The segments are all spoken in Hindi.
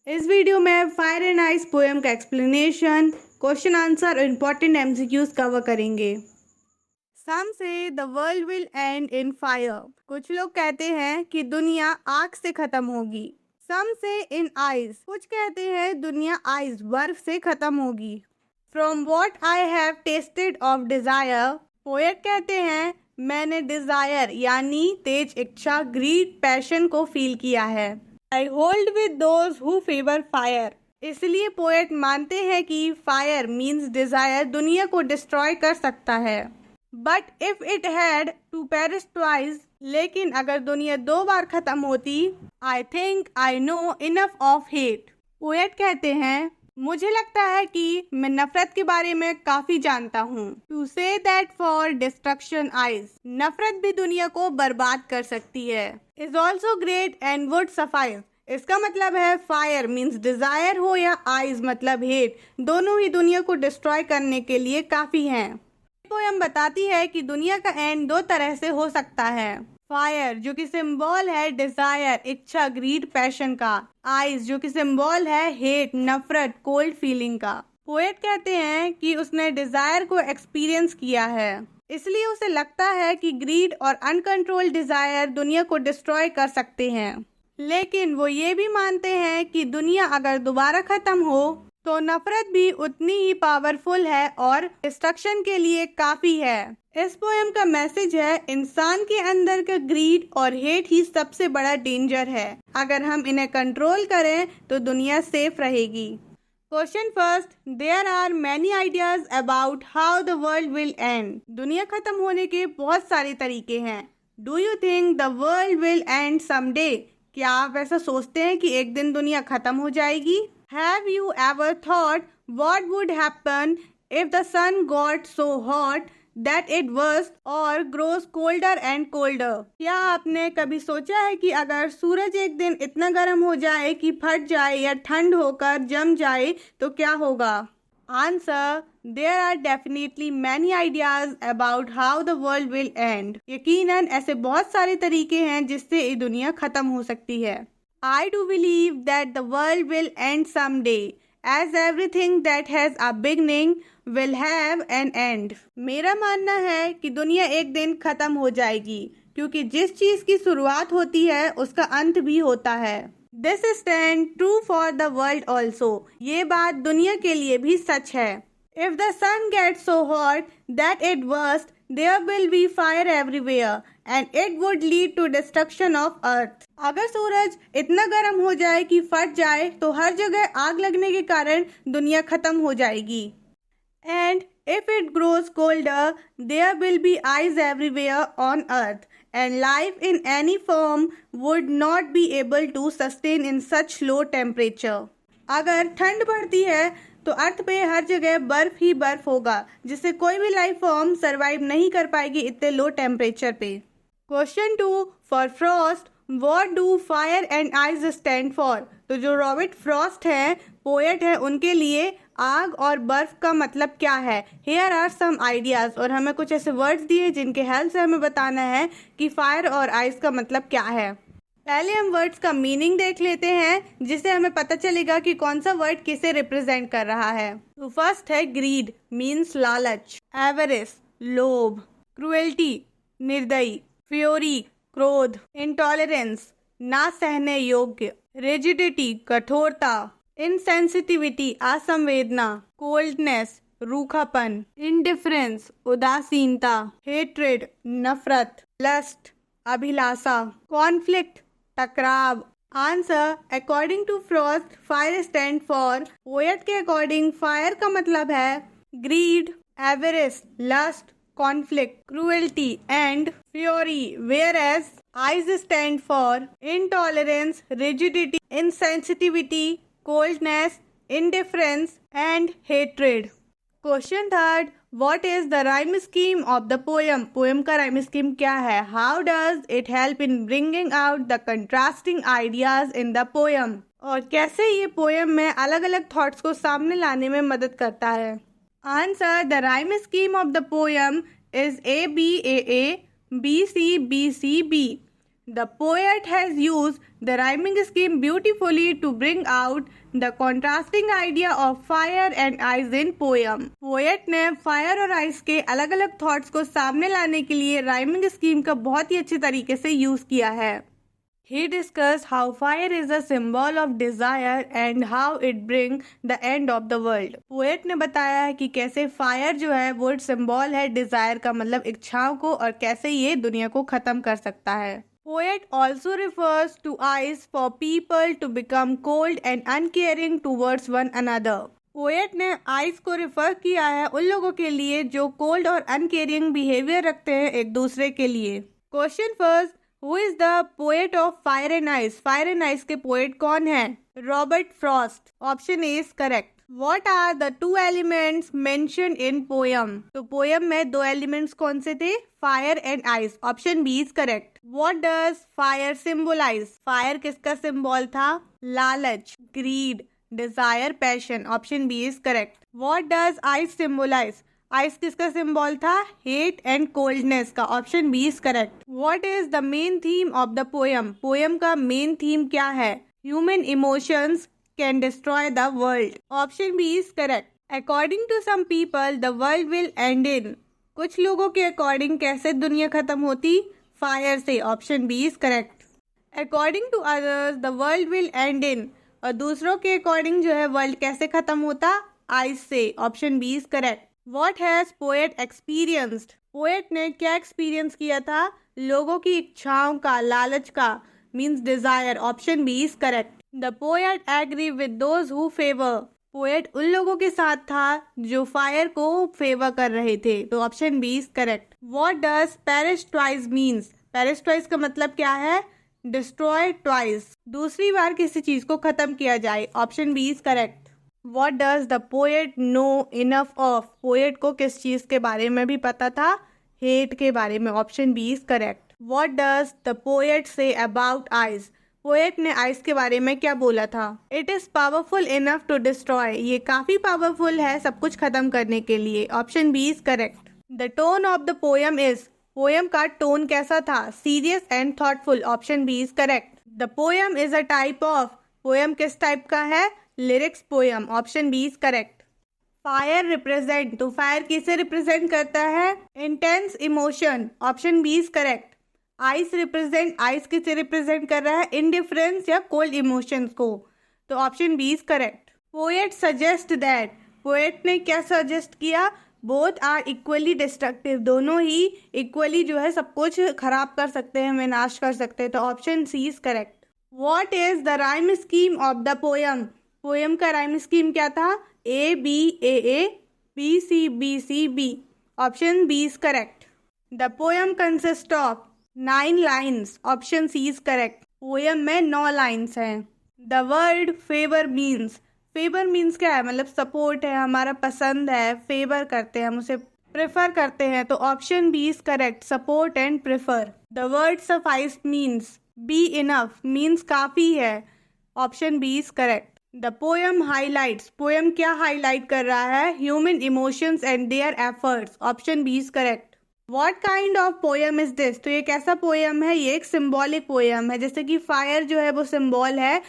इस वीडियो में फायर एंड आइस पोएम का एक्सप्लेनेशन, क्वेश्चन आंसर और इम्पोर्टेंट एमसीक्यूज कवर करेंगे। सम से the world will end in fire. कुछ लोग कहते हैं कि दुनिया आग से खत्म होगी। सम से इन आइस। कुछ कहते हैं दुनिया आइस बर्फ से खत्म होगी। From what I have tested of desire. Poet कहते हैं मैंने डिजायर यानी तेज इच्छा, ग्रीड, पैशन को फील किया है। I hold with those who favour fire. इसलिए पोएट मानते हैं कि फायर मीन्स डिजायर दुनिया को डिस्ट्रॉय कर सकता है। But if it had to perish twice. लेकिन अगर दुनिया 2 बार खत्म होती। I think I know enough of hate. Poet कहते हैं मुझे लगता है कि मैं नफरत के बारे में काफी जानता हूँ। To say that for destruction eyes. नफरत भी दुनिया को बर्बाद कर सकती है। Is also great and would suffice. इसका मतलब है फायर मीन्स डिजायर हो या आइज मतलब हेट, दोनों ही दुनिया को डिस्ट्रॉय करने के लिए काफी हैं। पोएम बताती है कि दुनिया का एंड 2 तरह से हो सकता है। फायर जो कि सिंबल है डिजायर, इच्छा, ग्रीड, पैशन का। आइज जो कि सिंबल है हेट, नफरत, कोल्ड फीलिंग का। पोएट कहते हैं कि उसने डिजायर को एक्सपीरियंस किया है, इसलिए उसे लगता है कि ग्रीड और अनकंट्रोल्ड डिजायर दुनिया को डिस्ट्रॉय कर सकते हैं। लेकिन वो ये भी मानते हैं कि दुनिया अगर दोबारा खत्म हो तो नफरत भी उतनी ही पावरफुल है और डिस्ट्रक्शन के लिए काफी है। इस पोएम का मैसेज है इंसान के अंदर का ग्रीड और हेट ही सबसे बड़ा डेंजर है। अगर हम इन्हें कंट्रोल करें तो दुनिया सेफ रहेगी। Question first, there are many ideas about how the world will end. दुनिया खत्म होने के बहुत सारे तरीके हैं। Do you think the world will end someday. क्या आप ऐसा सोचते हैं कि एक दिन दुनिया खत्म हो जाएगी? Have you ever thought what would happen if the sun got so hot that it bursts or grows colder and colder? क्या आपने कभी सोचा है कि अगर सूरज एक दिन इतना गर्म हो जाए कि फट जाए या ठंड होकर जम जाए तो क्या होगा? Answer, there are definitely many ideas about how the world will end. यकीनन ऐसे बहुत सारे तरीके हैं जिससे ये दुनिया खत्म हो सकती है। I do believe that the world will end someday, as everything that has a beginning will have an end. मेरा मानना है कि दुनिया एक दिन खत्म हो जाएगी, क्योंकि जिस चीज की शुरुआत होती है उसका अंत भी होता है। This stands true for the world also. ये बात दुनिया के लिए भी सच है। If the sun gets so hot that it bursts, there will be fire everywhere and it would lead to destruction of earth. अगर सूरज इतना गर्म हो जाए कि फट जाए तो हर जगह आग लगने के कारण दुनिया खत्म हो जाएगी। And if it grows colder, there will be ice everywhere on earth and life in any form would not be able to sustain in such low temperature. अगर ठंड बढ़ती है तो अर्थ पे हर जगह बर्फ ही बर्फ होगा, जिससे कोई भी लाइफ फॉर्म सरवाइव नहीं कर पाएगी इतने लो टेम्परेचर पे। Question 2, for Frost what do fire and ice stand for. तो जो रॉबर्ट फ्रॉस्ट है, पोएट है, उनके लिए आग और बर्फ का मतलब क्या है। Here are some ideas. और हमें कुछ ऐसे वर्ड्स दिए जिनके हेल्प से हमें बताना है कि फायर और आइस का मतलब क्या है। पहले हम वर्ड्स का मीनिंग देख लेते हैं, जिससे हमें पता चलेगा कि कौन सा वर्ड किसे रिप्रेजेंट कर रहा है। तो फर्स्ट है ग्रीड, मीन्स लालच। एवरिस, लोभ। क्रुएल्टी, निर्दयी। फ्योरी, क्रोध। इंटॉलरेंस, ना सहने योग्य। रिजिडिटी, कठोरता। इनसेंसिटिविटी, असंवेदना। कोल्डनेस, रूखापन। इंडिफरेंस, उदासीनता। हेट्रेड, नफरत। लस्ट, अभिलाषा। कॉन्फ्लिक्ट, टकराव। Answer, according to Frost fire stand for. Poet के अकॉर्डिंग फायर का मतलब है greed, avarice, lust, conflict, cruelty and fury, whereas ice stand for intolerance, rigidity, insensitivity, coldness, indifference and hatred. Question third, What is the rhyme scheme of the poem? Poem का राइम स्कीम क्या है? How does it help in bringing out the contrasting ideas in the poem? और कैसे ये पोएम में अलग अलग थॉट्स को सामने लाने में मदद करता है? Answer, the rhyme scheme of the poem is A B A A B C B C B. The poet has used the rhyming scheme beautifully to bring out the contrasting idea of fire and ice in poem. Poet ने fire और ice के अलग अलग thoughts को सामने लाने के लिए rhyming scheme का बहुत ही अच्छे तरीके से use किया है. He discussed how fire is a symbol of desire and how it brings the end of the world. Poet ने बताया है कि कैसे fire जो है वो symbol है desire का, मतलब इच्छाओं को, और कैसे ये दुनिया को खत्म कर सकता है. Poet also refers to ice for people to become cold and uncaring towards one another. Poet ने ice को refer किया है उन लोगों के लिए जो cold और uncaring behavior रखते हैं एक दूसरे के लिए. Question first, who is the poet of Fire and Ice? Fire and Ice के poet कौन है? Robert Frost. Option A is correct. What are the two elements mentioned in poem? तो poem में दो elements कौन से थे? Fire and ice. Option B is correct. What does fire symbolize? Fire किसका symbol था? लालच, greed, desire, passion. Option B is correct. What does ice symbolize? Ice किसका symbol था? Hate and coldness का. Option B is correct. What is the main theme of the poem? Poem का main theme क्या है? Human emotions can destroy the world. Option B is correct. According to some people, the world will end in. कुछ लोगों के अकॉर्डिंग कैसे दुनिया खत्म होती? फायर से. Option B is correct. According to others the world will end in. और दूसरों के अकॉर्डिंग जो है वर्ल्ड कैसे खत्म होता? आइस से. Option B is correct. What has poet experienced? Poet ने क्या एक्सपीरियंस किया था? लोगों की इच्छाओं का, लालच का, means desire. Option B is correct. The poet agree with those who favour. Poet उन लोगों के साथ था जो फायर को फेवर कर रहे थे. तो option B is correct. What does perish twice means? Perish twice का मतलब क्या है? Destroy twice. दूसरी बार किसी चीज को खत्म किया जाए. Option B is correct. What does the poet know enough of? Poet को किस चीज के बारे में भी पता था? हेट के बारे में. Option B is correct. What does the poet say about ice? Poet ने आइस के बारे में क्या बोला था? It is powerful enough to destroy. ये काफी पावरफुल है सब कुछ खत्म करने के लिए. Option B is correct. The tone of the poem is. Poem का टोन कैसा था? Serious and thoughtful. Option B is correct. The poem is a type of. Poem किस टाइप का है? Lyrics poem. Option B is correct. Fire represent. तो फायर किसे रिप्रेजेंट करता है? Intense emotion. Option B is correct. Ice represent. Ice किसे रिप्रेजेंट कर रहा है? इंडिफरेंस या कोल्ड इमोशंस को. तो option B is correct. Poet suggest that. Poet ने क्या सजेस्ट किया? Both are equally destructive. दोनों ही इक्वली जो है सब कुछ खराब कर सकते हैं, विनाश कर सकते हैं. तो option C is correct. What is the rhyme scheme of the poem? Poem का राइम स्कीम क्या था? A B A B C B C B. Option B is correct. The poem consist of 9 lines. Option C is correct. Poem में 9 लाइन्स हैं. The word favour means. Favour means क्या है? मतलब सपोर्ट है, हमारा पसंद है, फेवर करते हैं, हम उसे प्रेफर करते हैं. तो option B is correct. Support and prefer. The word suffice means. Be enough means काफी है. Option B is correct. The poem highlights. Poem क्या हाईलाइट कर रहा है? Human emotions and their efforts. Option B is correct. What kind of poem is this? तो ये कैसा पोएम है? ये एक सिम्बॉलिक पोएम है. जैसे कि फायर जो है वो सिम्बॉल है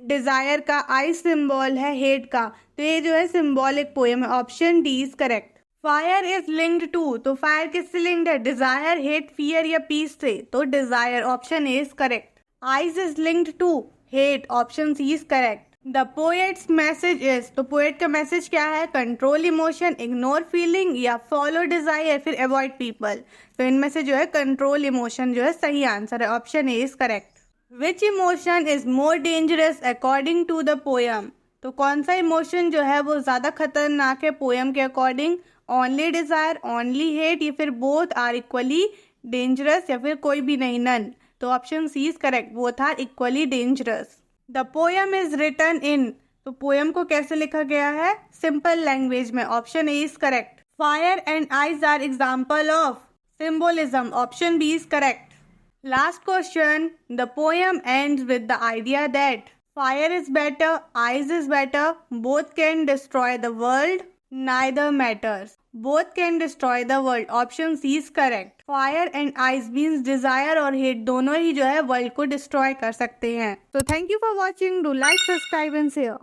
डिजायर का, आइस सिम्बॉल है हेट का. तो ये जो है सिम्बॉलिक पोएम है. Option D is correct. Fire is linked to. तो फायर किससे लिंक्ड है? डिजायर, हेट, फियर या पीस से. तो desire. Option A is correct. Ice is linked to hate. Option C is correct. The poet's message is. तो पोएट का मैसेज क्या है? कंट्रोल इमोशन, इग्नोर फीलिंग या फॉलो डिजायर, फिर अवॉइड पीपल. तो इनमें से जो है कंट्रोल इमोशन जो है सही आंसर है. Option A is correct. Which emotion is more dangerous according to the poem? तो कौन सा इमोशन जो है वो ज्यादा खतरनाक है पोएम के according? Only desire, only hate, या फिर बोथ आर इक्वली डेंजरस, या फिर कोई भी नहीं, नन. तो option C is correct. Both are equally dangerous. The poem is written in. तो पोएम को कैसे लिखा गया है? सिंपल लैंग्वेज में. Option A is correct. Fire and ice are example of symbolism. Option B is correct. Last question. The poem ends with the idea that fire is better, ice is better, both can destroy the world, neither matters. Both can destroy the world, option C is correct. Fire and ice means desire और हेट दोनों ही जो है वर्ल्ड को डिस्ट्रॉय कर सकते हैं। तो thank you for watching, do like, subscribe and share.